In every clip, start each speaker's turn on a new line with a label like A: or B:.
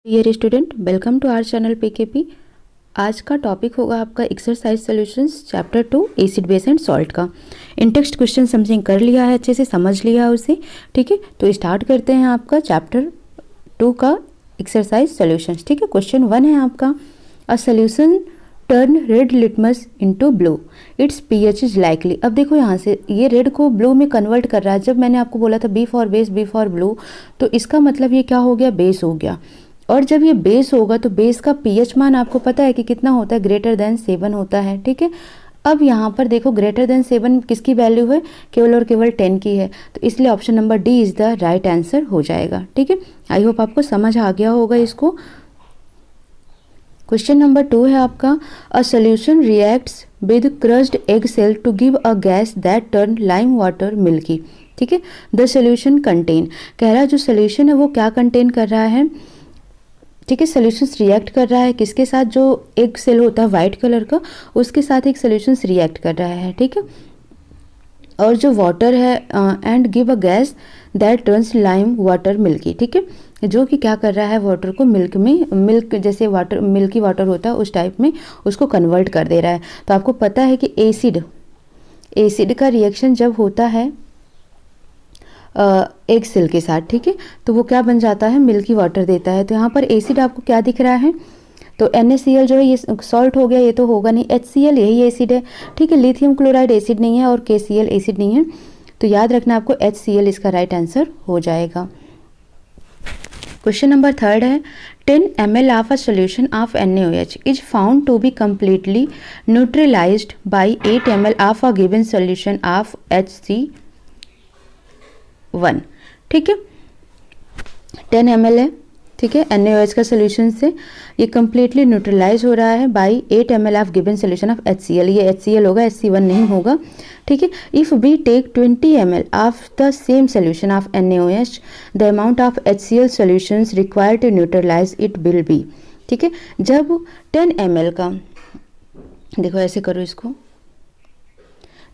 A: Dear student, welcome to our channel PKP. आज का topic होगा आपका exercise solutions chapter 2 acid base and salt का। इन टेक्स्ट क्वेश्चन समथिंग कर लिया है, अच्छे से समझ लिया उसे, ठीक है। तो स्टार्ट करते हैं आपका चैप्टर 2 का एक्सरसाइज सॉल्यूशंस, ठीक है। क्वेश्चन 1 है आपका, a solution turn red litmus into blue, it's pH is likely. अब देखो यहाँ से ये रेड को ब्लू में कन्वर्ट कर रहा है। जब मैंने आपको बोला था B for base, B for blue, तो इसका मतलब ये क्या हो गया, बेस हो गया। और जब ये बेस होगा तो बेस का पीएच मान आपको पता है कि कितना होता है, ग्रेटर देन 7 होता है, ठीक है। अब यहाँ पर देखो ग्रेटर देन 7 किसकी वैल्यू है, केवल और केवल 10 की है, तो इसलिए option number D is the right answer हो जाएगा, ठीक है। आई होप आपको समझ आ गया होगा इसको। क्वेश्चन नंबर 2 है आपका, a solution reacts with crushed egg shell to give a gas that turn lime water milky, ठीक है। द सोल्यूशन कंटेन, कह रहा है जो सोल्यूशन है वो क्या कंटेन कर रहा है, ठीक है। सॉल्यूशंस रिएक्ट कर रहा है किसके साथ, जो एक सेल होता है वाइट कलर का उसके साथ एक सॉल्यूशंस रिएक्ट कर रहा है, ठीक है। और जो वाटर है and give a gas that turns lime water milky, ठीक है। जो कि क्या कर रहा है, वाटर को मिल्क में, मिल्क जैसे वाटर मिल्की वाटर होता है उस टाइप में उसको कन्वर्ट कर दे रहा है। तो आपको पता है कि एसिड का रिएक्शन जब होता है एक सेल के साथ, ठीक है, तो वो क्या बन जाता है, मिल्की वाटर देता है। तो यहाँ पर एसिड आपको क्या दिख रहा है, तो NaCl जो है ये सॉल्ट हो गया, ये तो होगा नहीं, HCl यही एसिड है, ठीक है। लिथियम क्लोराइड एसिड नहीं है और KCl एसिड नहीं है, तो याद रखना आपको HCl इसका राइट आंसर हो जाएगा। क्वेश्चन नंबर 3 है, 10 ml of a solution of NaOH is found to be completely neutralized by 8 ml of a given solution of HC1, ठीक है। 10 ml है, ठीक है, NaOH का सोल्यूशन से ये कम्प्लीटली न्यूट्रलाइज हो रहा है by 8 ml of given solution of HCl, ये HCl होगा, HC1 नहीं होगा, ठीक है। If we take 20 ml of the same solution of NaOH, the amount of HCl solutions required to neutralise it will be, ठीक है। जब 10 ml का, देखो ऐसे करो इसको,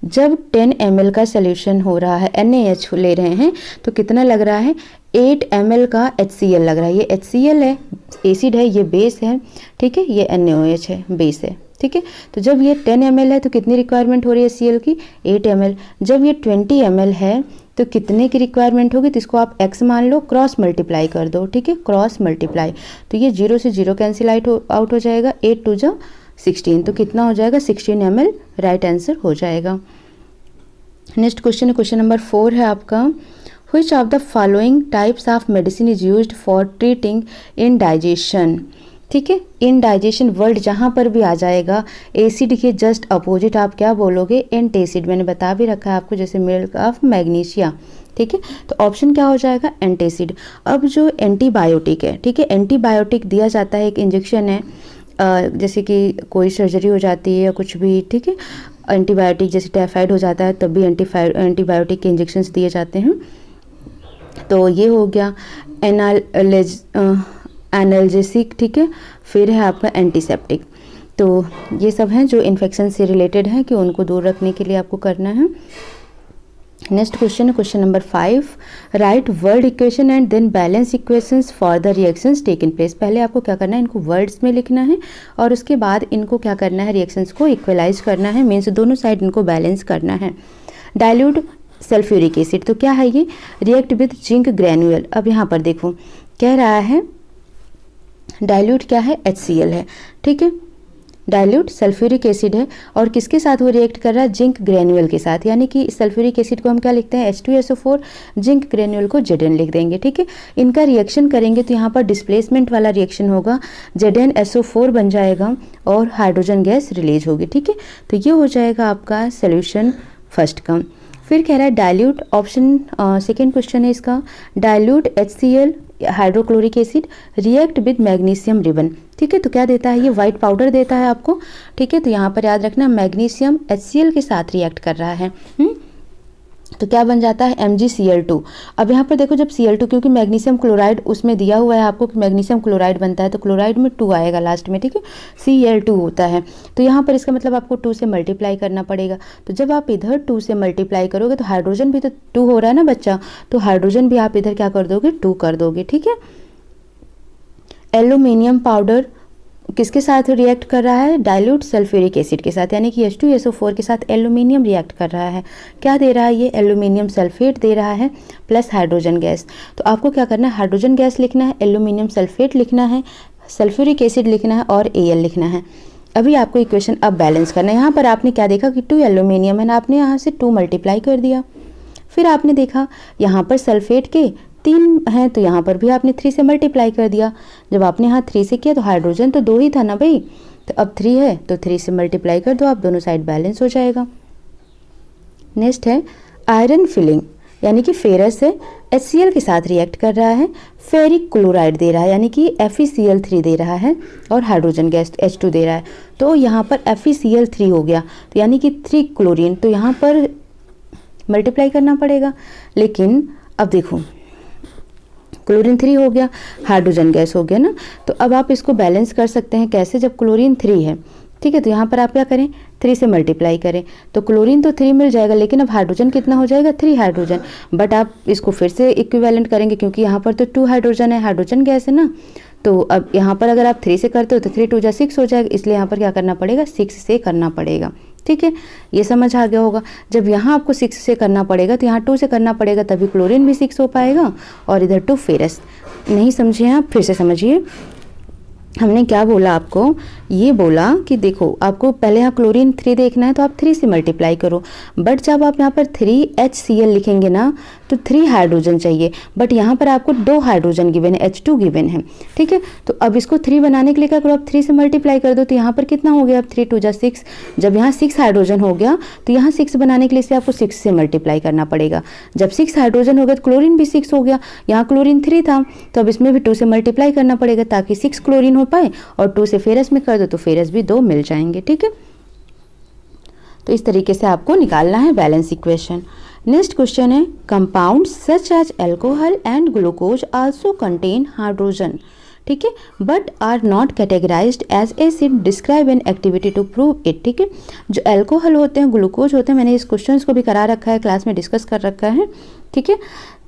A: जब 10 ml का सोल्यूशन हो रहा है, NaH ले रहे हैं, तो कितना लग रहा है, 8 ml का HCl लग रहा है। ये HCl है, एसिड है, ये बेस है, ठीक है, ये NaOH है, बेस है, ठीक है। तो जब ये 10 ml है तो कितनी रिक्वायरमेंट हो रही है HCl की, 8 ml। जब ये 20 ml है तो कितने की रिक्वायरमेंट होगी, तो इसको आप x मान लो, क्रॉस मल्टीप्लाई कर दो, ठीक है, क्रॉस मल्टीप्लाई, तो ये 0 से 0 कैंसिल आउट हो जाएगा, 8 2 जा 16, तो कितना हो जाएगा, 16 ml राइट आंसर हो जाएगा। नेक्स्ट क्वेश्चन है, क्वेश्चन नंबर 4 है आपका, Which of the following types of medicine is used for treating indigestion, ठीक है। इंडाइजेशन वर्ड जहाँ पर भी आ जाएगा एसिड के जस्ट अपोजिट आप क्या बोलोगे, एंटासिड। मैंने बता भी रखा है आपको, जैसे मिल्क ऑफ मैग्नीशिया, ठीक है, तो ऑप्शन क्या हो जाएगा, एंटासिड। अब जो एंटीबायोटिक है, ठीक है, एंटीबायोटिक दिया जाता है, एक इंजेक्शन है, जैसे कि कोई सर्जरी हो जाती है या कुछ भी, ठीक है, एंटीबायोटिक जैसे टाइफाइड हो जाता है तब भी एंटीबायोटिक के इंजेक्शंस दिए जाते हैं। तो ये हो गया एनाल्जेसिक, ठीक है, फिर है आपका एंटीसेप्टिक। तो ये सब हैं जो इन्फेक्शन से रिलेटेड हैं कि उनको दूर रखने के लिए आपको करना है। नेक्स्ट क्वेश्चन है, question number 5, write word equation and then balance equations for the reactions taken place. पहले आपको क्या करना है, इनको वर्ड्स में लिखना है और उसके बाद इनको क्या करना है, रिएक्शंस को इक्वलाइज करना है, मीन्स दोनों साइड इनको बैलेंस करना है। डाइल्यूट सल्फ्यूरिक एसिड, तो क्या है ये, रिएक्ट विद जिंक ग्रेन्यूल। अब यहाँ पर देखो कह रहा है डाइल्यूट क्या है, HCl है, ठीक है, डाइल्यूट सल्फ्यूरिक एसिड है और किसके साथ वो रिएक्ट कर रहा है, जिंक ग्रेन्यूल के साथ, यानी कि सल्फ्यूरिक एसिड को हम क्या लिखते हैं, H2SO4, जिंक ग्रेन्यूल को Zn लिख देंगे, ठीक है। इनका रिएक्शन करेंगे तो यहाँ पर डिस्प्लेसमेंट वाला रिएक्शन होगा, ZnSO4 बन जाएगा और हाइड्रोजन गैस रिलीज होगी, ठीक है। तो ये हो जाएगा आपका सोल्यूशन फर्स्ट का। फिर कह रहा है डाइल्यूट, ऑप्शन सेकेंड क्वेश्चन है इसका, dilute HCl hydrochloric acid react with magnesium ribbon, ठीक है। तो क्या देता है, ये व्हाइट पाउडर देता है आपको, ठीक है। तो यहाँ पर याद रखना मैग्नीशियम HCl के साथ रिएक्ट कर रहा है, तो क्या बन जाता है, MgCl2। अब यहाँ पर देखो जब Cl2, क्योंकि मैग्नीशियम क्लोराइड उसमें दिया हुआ है आपको कि मैग्नीशियम क्लोराइड बनता है, तो क्लोराइड में 2 आएगा लास्ट में, ठीक है, Cl2 होता है। तो यहाँ पर इसका मतलब आपको 2 से मल्टीप्लाई करना पड़ेगा। तो जब आप इधर 2 से मल्टीप्लाई करोगे तो हाइड्रोजन भी तो 2 हो रहा है ना बच्चा, तो हाइड्रोजन भी आप इधर क्या कर दोगे, 2 कर दोगे, ठीक है। एल्यूमिनियम पाउडर किसके साथ रिएक्ट कर रहा है, डाइल्यूट सल्फ्यूरिक एसिड के साथ, यानी कि H2SO4 के साथ एल्यूमिनियम रिएक्ट कर रहा है। क्या दे रहा है ये, एल्यूमिनियम सल्फेट दे रहा है प्लस हाइड्रोजन गैस। तो आपको क्या करना है, हाइड्रोजन गैस लिखना है, एल्यूमिनियम सल्फेट लिखना है, सल्फ्यूरिक एसिड लिखना है और Al लिखना है। अभी आपको इक्वेशन अब बैलेंस करना है। यहाँ पर आपने क्या देखा कि 2 एल्यूमिनियम है ना, आपने यहाँ से 2 मल्टीप्लाई कर दिया। फिर आपने देखा यहाँ पर सल्फेट के 3 हैं तो यहाँ पर भी आपने 3 से मल्टीप्लाई कर दिया। जब आपने यहाँ 3 से किया तो हाइड्रोजन तो 2 ही था ना भाई, तो अब 3 है तो 3 से मल्टीप्लाई कर दो आप, दोनों साइड बैलेंस हो जाएगा। नेक्स्ट है आयरन फिलिंग, यानी कि फेरस है, HCl के साथ रिएक्ट कर रहा है, फेरिक क्लोराइड दे रहा है यानी कि FeCl3 दे रहा है और हाइड्रोजन गैस H2 दे रहा है। तो यहाँ पर FeCl3 हो गया तो यानी कि 3 क्लोरीन, तो यहाँ पर मल्टीप्लाई करना पड़ेगा। लेकिन अब देखो क्लोरीन 3 हो गया, हाइड्रोजन गैस हो गया ना, तो अब आप इसको बैलेंस कर सकते हैं कैसे, जब क्लोरीन 3 है, ठीक है, तो यहाँ पर आप क्या करें, 3 से मल्टीप्लाई करें तो क्लोरीन तो 3 मिल जाएगा, लेकिन अब हाइड्रोजन कितना हो जाएगा, 3 हाइड्रोजन। बट आप इसको फिर से इक्विवेलेंट करेंगे क्योंकि यहाँ पर तो 2 हाइड्रोजन है, हाइड्रोजन गैस है ना, तो अब यहाँ पर अगर आप 3 से करते हो तो 3 2 जा 6 हो जाएगा, इसलिए यहाँ पर क्या करना पड़ेगा, 6 से करना पड़ेगा। ठीक है, ये समझ आ गया होगा। जब यहाँ आपको 6 से करना पड़ेगा तो यहाँ 2 से करना पड़ेगा, तभी क्लोरीन भी 6 हो पाएगा और इधर 2 फेरस। नहीं समझे आप, फिर से समझिए। हमने क्या बोला आपको, ये बोला कि देखो आपको पहले यहाँ क्लोरीन 3 देखना है तो आप 3 से मल्टीप्लाई करो, बट जब आप यहाँ पर 3HCl लिखेंगे ना तो 3 हाइड्रोजन चाहिए, बट यहाँ पर आपको 2 हाइड्रोजन गिवन है, H2 गिवन है। ठीक है, तो अब इसको 3 बनाने के लिए क्या करो, आप 3 से मल्टीप्लाई कर दो तो यहाँ पर कितना हो गया, अब 3 2 जा 6। जब यहाँ 6 हाइड्रोजन हो गया तो यहाँ 6 बनाने के लिए से आपको 6 से मल्टीप्लाई करना पड़ेगा। जब 6 हाइड्रोजन हो गया तो क्लोरीन भी 6 हो गया, यहाँ क्लोरीन 3 था तो अब इसमें भी 2 से मल्टीप्लाई करना पड़ेगा ताकि 6 क्लोरीन हो पाए, और 2 से फेरस में कर दो तो फेरस भी 2 मिल जाएंगे। ठीक है, तो इस तरीके से आपको निकालना है बैलेंस इक्वेशन। नेक्स्ट क्वेश्चन है, compound such as alcohol and glucose also contain hydrogen, ठीक है, but are not categorised as acid, describe an activity to prove it. ठीक है, जो अल्कोहल होते हैं, ग्लूकोज होते हैं, मैंने इस क्वेश्चन को भी करा रखा है, क्लास में डिस्कस कर रखा है। ठीक है,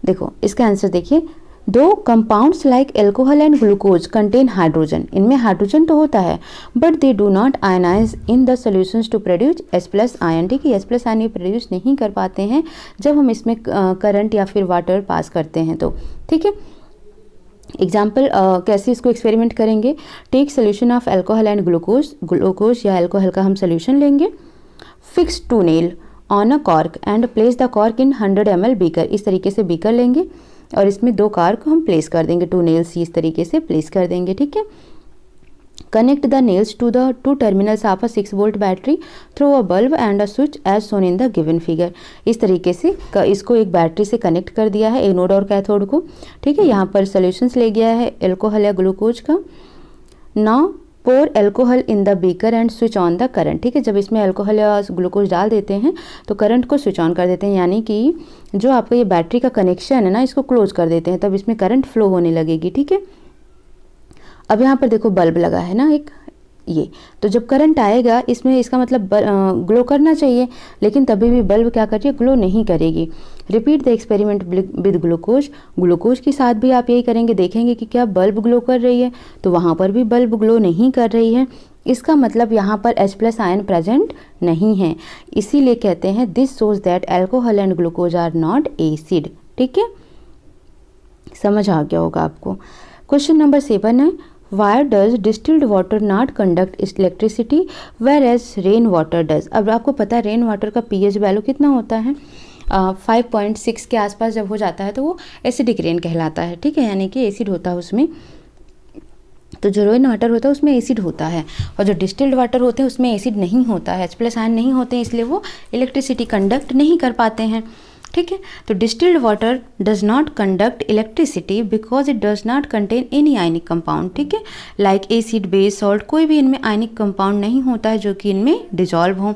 A: देखो इसका आंसर देखिए, दो compounds like alcohol and glucose contain hydrogen, इनमें हाइड्रोजन तो होता है but they do not ionise in the solutions to produce H+ ion. ठीक है, H+ आयन ये प्रोड्यूस नहीं कर पाते हैं जब हम इसमें करंट या फिर वाटर पास करते हैं तो। ठीक है, एग्जाम्पल कैसे इसको एक्सपेरिमेंट करेंगे, take solution of alcohol and glucose या एल्कोहल का हम सोल्यूशन लेंगे, fix 2 nail on a cork and place the cork in 100 ml beaker. इस तरीके से बीकर लेंगे और इसमें 2 कॉर्क को हम प्लेस कर देंगे, 2 नेल्स इस तरीके से प्लेस कर देंगे। ठीक है, connect the nails to the 2 terminals of a 6 volt battery through a bulb and a switch as shown in the given figure. इस तरीके से इसको एक बैटरी से कनेक्ट कर दिया है, एनोड और कैथोड को। ठीक है, यहाँ पर सोल्यूशंस ले गया है एल्कोहल या ग्लूकोज का। Now pour alcohol in the beaker and switch on the current. ठीक है, जब इसमें एल्कोहल या ग्लूकोज डाल देते हैं तो करंट को स्विच ऑन कर देते हैं, यानी कि जो आपका ये बैटरी का कनेक्शन है ना, इसको क्लोज कर देते हैं, तब इसमें करंट फ्लो होने लगेगी। ठीक है, अब यहाँ पर देखो बल्ब लगा है ना एक, ये तो जब करंट आएगा इसमें, इसका मतलब ग्लो करना चाहिए, लेकिन तभी भी बल्ब क्या कर रही है, ग्लो नहीं करेगी। Repeat the experiment with glucose, glucose के साथ भी आप यही करेंगे, देखेंगे कि क्या बल्ब ग्लो कर रही है, तो वहाँ पर भी बल्ब ग्लो नहीं कर रही है। इसका मतलब यहाँ पर H+ आयन प्रेजेंट नहीं है, इसीलिए कहते हैं this shows that alcohol and glucose are not acid. ठीक है, समझ आ गया होगा आपको। क्वेश्चन नंबर 7 है, Why does distilled water not conduct electricity whereas rain water does? अब आपको पता है रेन वाटर का pH वैल्यू कितना होता है, 5.6 के आसपास जब हो जाता है तो वो एसिडिक रेन कहलाता है। ठीक है, यानी कि एसिड होता है उसमें, तो जो रेन वाटर होता है उसमें एसिड होता है, और जो डिस्टिल्ड वाटर होते हैं उसमें एसिड नहीं होता है, H+ आयन नहीं होते हैं, इसलिए वो इलेक्ट्रिसिटी कंडक्ट नहीं कर पाते हैं। ठीक है, तो distilled water does not conduct electricity because it does not contain any ionic compound. ठीक है, लाइक एसिड, बेस, सॉल्ट, कोई भी इनमें आयनिक कंपाउंड नहीं होता है जो कि इनमें डिजॉल्व हो।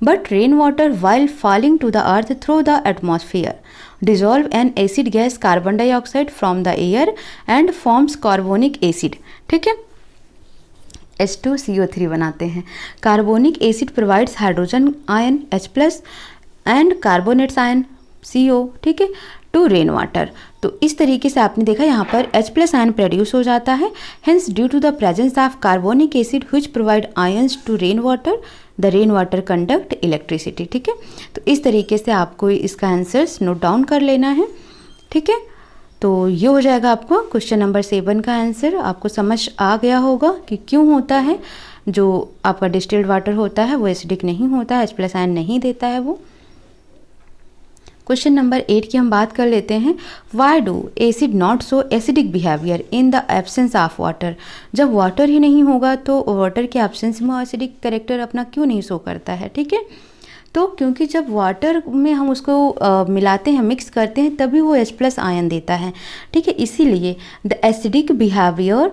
A: But rain water while falling to the earth through the atmosphere dissolve an acid gas carbon dioxide from the air and forms carbonic acid. ठीक है, H2CO3 बनाते हैं। Carbonic acid provides hydrogen ion H+ and carbonates ion CO, ठीक है, to rain water. तो इस तरीके से आपने देखा यहाँ पर H+ आयन प्रोड्यूस हो जाता है। Hence due to the presence of carbonic acid which provide ions to rain water, the rain water conduct electricity, ठीक है। तो इस तरीके से आपको इसका आंसर्स नोट डाउन कर लेना है, ठीक है। तो ये हो जाएगा आपको क्वेश्चन नंबर 7 का आंसर। आपको समझ आ गया होगा कि क्यों होता है जो आपका डिस्टिल्ड वाटर होता है वो एसिडिक नहीं होता है, H+ आयन नहीं देता है वो। क्वेश्चन नंबर 8 की हम बात कर लेते हैं। Why do acid not so acidic behaviour in the absence of water. जब वाटर ही नहीं होगा तो वाटर के एब्सेंस में एसिडिक कैरेक्टर अपना क्यों नहीं शो करता है, ठीक है। तो क्योंकि जब वाटर में हम उसको मिलाते हैं, मिक्स करते हैं, तभी वो H+ आयन देता है, ठीक है। इसीलिए the acidic behaviour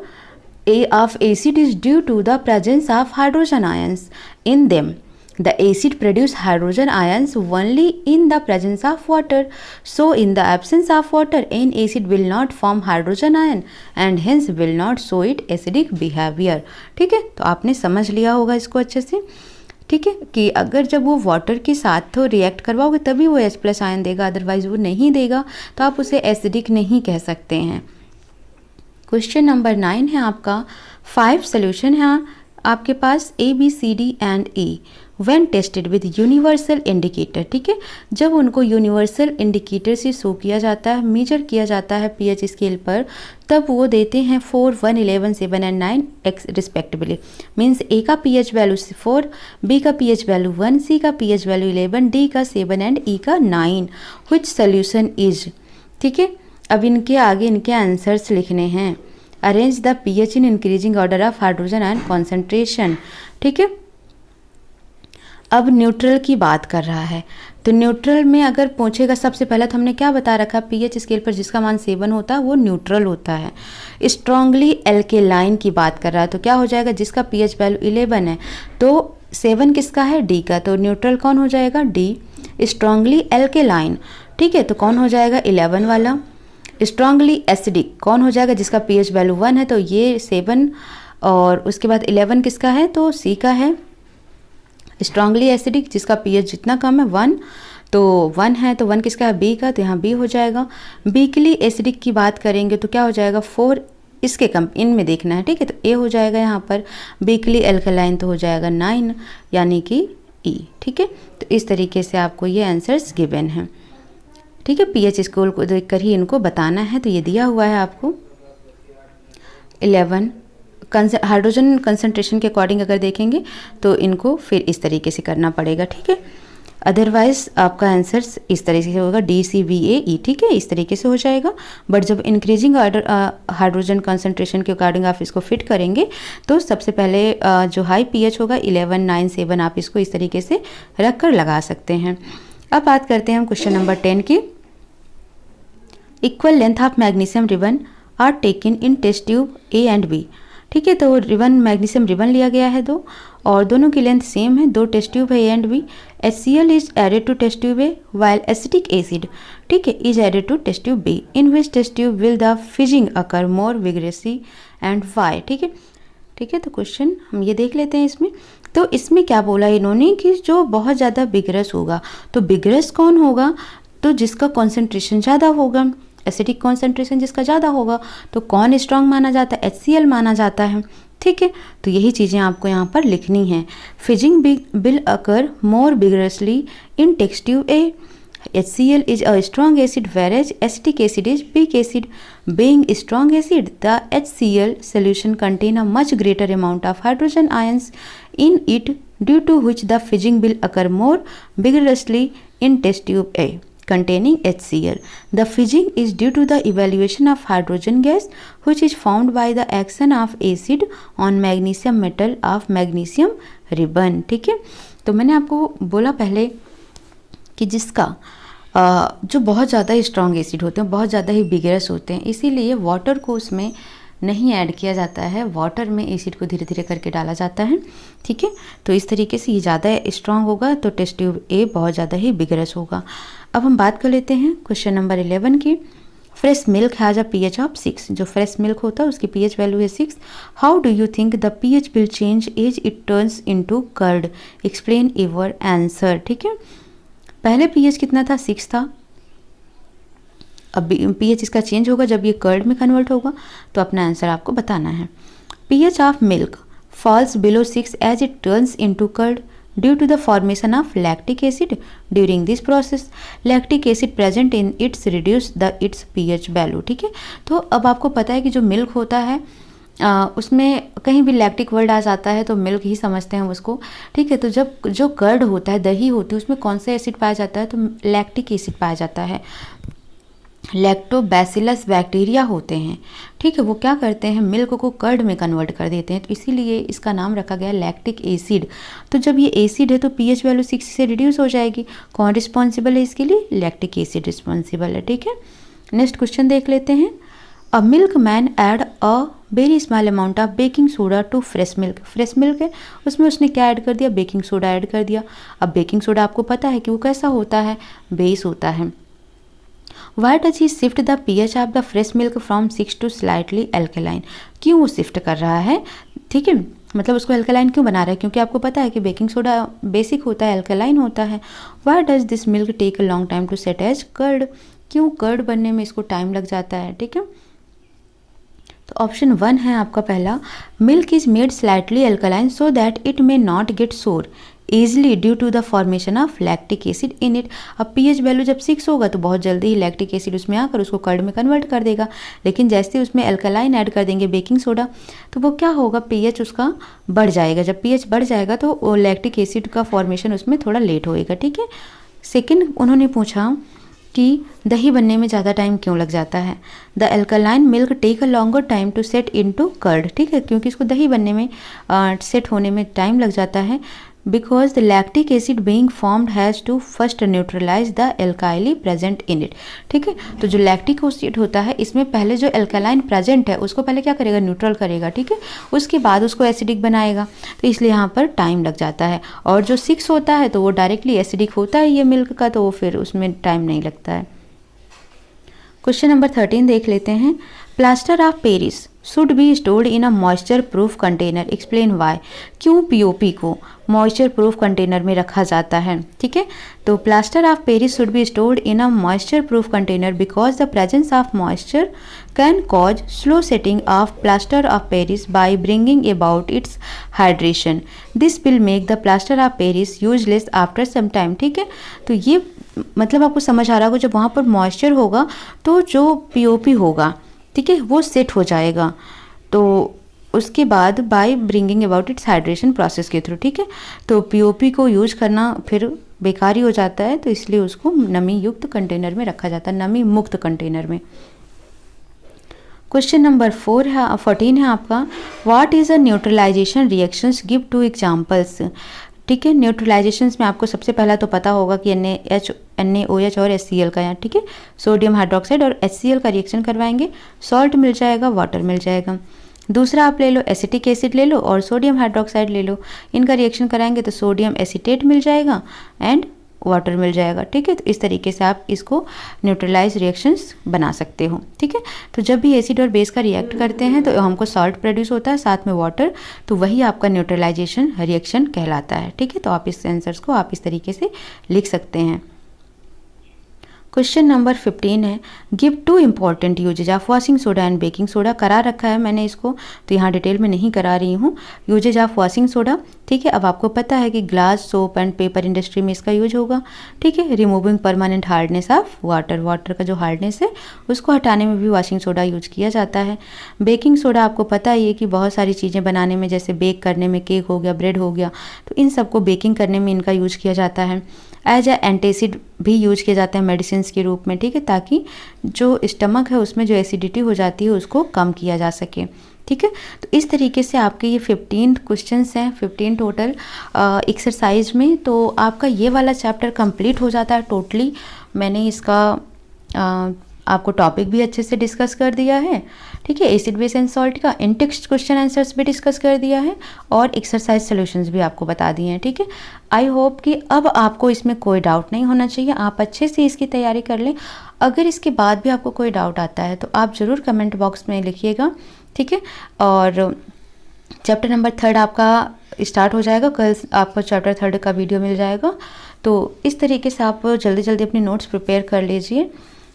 A: of acid is due to the presence of hydrogen ions in them. The acid produce hydrogen ions only in the presence of water. So in the absence of water, an acid will not form hydrogen ion and hence will not show it acidic behavior. ठीक है, तो आपने समझ लिया होगा इसको अच्छे से, ठीक है, कि अगर जब वो वाटर के साथ तो रिएक्ट करवाओगे तभी वो H+ आयन देगा, अदरवाइज वो नहीं देगा, तो आप उसे एसिडिक नहीं कह सकते हैं। क्वेश्चन नंबर 9 है आपका। 5 सोल्यूशन है आपके पास A, B, C, D and E when tested with universal indicator, ठीक है। जब उनको यूनिवर्सल इंडिकेटर से शो किया जाता है, मेजर किया जाता है pH स्केल पर, तब वो देते हैं 4, 1, 11, 7 एंड 9 रिस्पेक्टिवली। मीन्स A का pH वैल्यू 4, B का pH वैल्यू 1, C का pH वैल्यू 11, D का 7 एंड E का 9। व्हिच सोल्यूशन इज, ठीक है। अब इनके आगे इनके आंसर्स लिखने हैं। Arrange the pH in increasing order of hydrogen ion concentration, ठीक है। अब न्यूट्रल की बात कर रहा है, तो न्यूट्रल में अगर पूछेगा, सबसे पहले तो हमने क्या बता रखा, pH स्केल पर जिसका मान 7 होता है वो न्यूट्रल होता है। स्ट्रांगली एल्केलाइन की बात कर रहा है, तो क्या हो जाएगा, जिसका pH वैल्यू 11 है तो 7 किसका है, D का, तो न्यूट्रल कौन हो जाएगा, D। स्ट्रांगली एल्केलाइन, ठीक है, तो कौन हो जाएगा, 11 वाला। स्ट्रांगली एसिडिक कौन हो जाएगा, जिसका pH वैल्यू 1 है, तो ये 7 और उसके बाद 11 किसका है, तो C का है। स्ट्रांगली एसिडिक जिसका pH जितना कम है 1, तो 1 है, तो 1 किसका है, B का, तो यहाँ B हो जाएगा। बीकली एसिडिक की बात करेंगे तो क्या हो जाएगा, 4 इसके कम इनमें देखना है, ठीक है, तो A हो जाएगा यहाँ पर। बीकली एल्कलाइन तो हो जाएगा 9 यानी कि E, ठीक है। तो इस तरीके से आपको ये आंसर्स गिवन हैं, ठीक है। pH स्केल को देखकर ही इनको बताना है। तो ये दिया हुआ है आपको 11 हाइड्रोजन कंसंट्रेशन के अकॉर्डिंग अगर देखेंगे तो इनको फिर इस तरीके से करना पड़ेगा, ठीक है। अदरवाइज आपका आंसर इस तरीके से होगा DCBAE, ठीक है, इस तरीके से हो जाएगा। बट जब इंक्रीजिंग ऑर्डर हाइड्रोजन कंसंट्रेशन के अकॉर्डिंग आप इसको फिट करेंगे तो सबसे पहले जो हाई pH होगा 11, 9, 7 आप इसको इस तरीके से रख कर लगा सकते हैं। अब बात करते हैं हम क्वेश्चन नंबर 10 की। Equal length of magnesium ribbon are taken in test tube A and B, ठीक है। तो रिबन मैग्नीशियम रिबन लिया गया है 2 और दोनों की लेंथ सेम है, 2 टेस्ट ट्यूब है A and B। HCl is added to test tube A while acetic acid, ठीक है, is added to test tube B। In which test tube will the fizzing occur more vigorously and why, ठीक है, ठीक है। तो question हम ये देख लेते हैं इसमें। तो इसमें क्या बोला इन्होंने कि जो बहुत ज़्यादा बिगरस होगा, तो बिगरस कौन होगा, तो जिसका कॉन्सेंट्रेशन ज़्यादा होगा, एसिडिक कॉन्सेंट्रेशन जिसका ज़्यादा होगा, तो कौन स्ट्रांग माना जाता है, HCl माना जाता है, ठीक है। तो यही चीज़ें आपको यहाँ पर लिखनी है। Fizzing will occur more vigorously in test tube A। HCl is a strong acid whereas acetic acid is weak acid. Being strong acid, the HCl solution contain a much greater amount of hydrogen ions in it, due to which the fizzing will occur more vigorously in test tube A containing HCl. The fizzing is due to the evaluation of hydrogen gas which is formed by the action of acid on magnesium metal of magnesium ribbon, ठीक है। तो मैंने आपको बोला पहले कि जिसका जो बहुत ज़्यादा स्ट्रॉन्ग एसिड होते हैं, बहुत ज़्यादा ही बिगरस होते हैं, इसीलिए वाटर को उसमें नहीं ऐड किया जाता है, वाटर में एसिड को धीरे धीरे करके डाला जाता है, ठीक है। तो इस तरीके से ये ज़्यादा स्ट्रॉन्ग होगा तो टेस्ट ट्यूब A बहुत ज़्यादा ही बिगरस होगा। अब हम बात कर लेते हैं क्वेश्चन नंबर 11 की। Fresh milk has a pH of 6। जो फ्रेश मिल्क होता है उसकी pH वैल्यू है 6। How do you think the pH will change as it turns into curd, explain your answer, ठीक है। पहले pH कितना था, 6 था, अब pH इसका चेंज होगा जब ये कर्ड में कन्वर्ट होगा, तो अपना आंसर आपको बताना है। pH of milk falls below 6 as it turns into curd due to the formation of lactic acid. During this process lactic acid present in its reduce the its pH value। ठीक है, तो अब आपको पता है कि जो मिल्क होता है उसमें कहीं भी लैक्टिक वर्ड आ जाता है तो मिल्क ही समझते हैं उसको। ठीक है, तो जब जो कर्ड होता है, दही होती है, उसमें कौन सा एसिड पाया जाता है, तो लैक्टिक एसिड पाया जाता है। लैक्टोबैसिलस बैक्टीरिया होते हैं। ठीक है, वो क्या करते हैं, मिल्क को कर्ड में कन्वर्ट कर देते हैं, तो इसीलिए इसका नाम रखा गया लैक्टिक एसिड। तो जब ये एसिड है तो पीएच वैल्यू 6 से रिड्यूस हो जाएगी। कौन रिस्पॉन्सिबल है इसके लिए, लैक्टिक एसिड रिस्पॉन्सिबल है। ठीक है, नेक्स्ट क्वेश्चन देख लेते हैं। A milkman add a very small amount of baking soda to fresh milk. Fresh milk है, उसमें उसने क्या ऐड कर दिया, बेकिंग सोडा ऐड कर दिया। अब बेकिंग सोडा आपको पता है कि वो कैसा होता है, बेस होता है। Why does he shift the pH of the fresh milk from 6 to slightly alkaline? क्यों वो शिफ्ट कर रहा है, ठीक है, मतलब उसको अल्कलाइन क्यों बना रहा है, क्योंकि आपको पता है कि बेकिंग सोडा बेसिक होता है, अल्कलाइन होता है। Why does this milk take a long time to set as curd? क्यों कर्ड बनने में इसको टाइम लग जाता है। ठीक है, तो ऑप्शन 1 है आपका पहला, milk is made slightly alkaline so that it may not get sour easily due to the formation of lactic acid in it. अब पीएच वैल्यू जब 6 होगा तो बहुत जल्दी ही लैक्टिक एसिड उसमें आकर उसको कर्ड में कन्वर्ट कर देगा, लेकिन जैसे ही उसमें अल्कलाइन ऐड कर देंगे बेकिंग सोडा, तो वो क्या होगा, पीएच उसका बढ़ जाएगा। जब पीएच बढ़ जाएगा तो लैक्टिक एसिड का फॉर्मेशन उसमें थोड़ा लेट होएगा। ठीक है, सेकेंड उन्होंने पूछा कि दही बनने में ज़्यादा टाइम क्यों लग जाता है। The alkaline milk take a longer time to set into curd. ठीक है, क्योंकि इसको दही बनने में सेट होने में टाइम लग जाता है, because the lactic acid being formed has to first neutralise the alkali present in it. ठीक है, तो जो लैक्टिक एसिड होता है इसमें पहले जो एल्कालाइन प्रेजेंट है उसको पहले क्या करेगा, न्यूट्रल करेगा। ठीक है, उसके बाद उसको एसिडिक बनाएगा, तो इसलिए यहाँ पर टाइम लग जाता है। और जो 6 होता है तो वो डायरेक्टली एसिडिक होता है ये मिल्क का, तो वो फिर उसमें टाइम नहीं लगता है। क्वेश्चन नंबर 13 देख लेते हैं। Plaster of Paris should be stored in a moisture proof container, explain why. क्यों पीओपी को मॉइस्चर प्रूफ कंटेनर में रखा जाता है। ठीक है, तो plaster of Paris should be stored in a moisture proof container because the presence of moisture can cause slow setting of plaster of Paris by bringing about its hydration. This will make the plaster of Paris useless after some time. ठीक है, तो ये मतलब आपको समझ आ रहा होगा, जब वहाँ पर मॉइस्चर होगा तो जो पीओपी होगा, ठीक है, वो सेट हो जाएगा, तो उसके बाद bye bringing about its hydration process के थ्रू। ठीक है, तो पीओपी को यूज करना फिर बेकार ही हो जाता है, तो इसलिए उसको नमी युक्त कंटेनर में रखा जाता है, नमी मुक्त कंटेनर में। क्वेश्चन नंबर 14 है आपका, what is a neutralisation reactions, give 2 examples. ठीक है, न्यूट्रलाइजेशंस में आपको सबसे पहला तो पता होगा कि NaOH और HCl का, यहाँ ठीक है, सोडियम हाइड्रोक्साइड और HCl का रिएक्शन करवाएंगे, सॉल्ट मिल जाएगा, वाटर मिल जाएगा। दूसरा आप ले लो एसिटिक एसिड ले लो और सोडियम हाइड्रोक्साइड ले लो, इनका रिएक्शन कराएंगे तो सोडियम एसीटेट मिल जाएगा एंड वाटर मिल जाएगा। ठीक है, तो इस तरीके से आप इसको न्यूट्रलाइज रिएक्शंस बना सकते हो। ठीक है, तो जब भी एसिड और बेस का रिएक्ट करते हैं तो हमको सॉल्ट प्रोड्यूस होता है, साथ में वाटर, तो वही आपका न्यूट्रलाइजेशन रिएक्शन कहलाता है। ठीक है, तो आप इस आंसर्स को आप इस तरीके से लिख सकते हैं। क्वेश्चन नंबर 15 है, give 2 important uses of washing soda and baking soda. करा रखा है मैंने इसको, तो यहाँ डिटेल में नहीं करा रही हूँ। यूजेज ऑफ वॉशिंग सोडा, ठीक है, अब आपको पता है कि glass, soap and paper industry में इसका यूज होगा। ठीक है, removing permanent hardness of water, water का जो हार्डनेस है उसको हटाने में भी वॉशिंग सोडा यूज किया जाता है। बेकिंग सोडा आपको पता ही है कि बहुत सारी चीज़ें बनाने में, जैसे बेक करने में, केक हो गया, ब्रेड हो गया, तो इन सबको बेकिंग करने में इनका यूज किया जाता है। एज ए एंटासिड भी यूज किया जाता है मेडिसिन के रूप में। ठीक है, ताकि जो स्टमक है उसमें जो एसिडिटी हो जाती है उसको कम किया जा सके। ठीक है, तो इस तरीके से आपके ये 15 क्वेश्चंस हैं, 15 टोटल एक्सरसाइज में। तो आपका ये वाला चैप्टर कंप्लीट हो जाता है टोटली। मैंने इसका आपको टॉपिक भी अच्छे से डिस्कस कर दिया है। ठीक है, एसिड बेस एंड सॉल्ट का इन टेक्स्ट क्वेश्चन आंसर्स भी डिस्कस कर दिया है और एक्सरसाइज सॉल्यूशंस भी आपको बता दिए हैं। ठीक है, आई होप कि अब आपको इसमें कोई डाउट नहीं होना चाहिए, आप अच्छे से इसकी तैयारी कर लें। अगर इसके बाद भी आपको कोई डाउट आता है तो आप ज़रूर कमेंट बॉक्स में लिखिएगा। ठीक है, और चैप्टर नंबर 3 आपका स्टार्ट हो जाएगा, कल आपको चैप्टर 3 का वीडियो मिल जाएगा। तो इस तरीके से आप जल्दी जल्दी अपनी नोट्स प्रिपेयर कर लीजिए।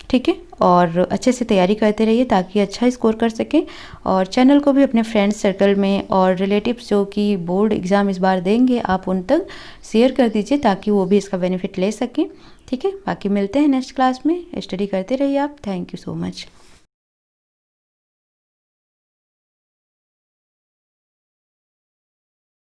A: ठीक है। और अच्छे से तैयारी करते रहिए ताकि अच्छा स्कोर कर सकें। और चैनल को भी अपने फ्रेंड्स सर्कल में और रिलेटिव्स जो कि बोर्ड एग्ज़ाम इस बार देंगे, आप उन तक शेयर कर दीजिए ताकि वो भी इसका बेनिफिट ले सकें। ठीक है, बाकी मिलते हैं नेक्स्ट क्लास में। स्टडी करते रहिए आप। Thank you so much.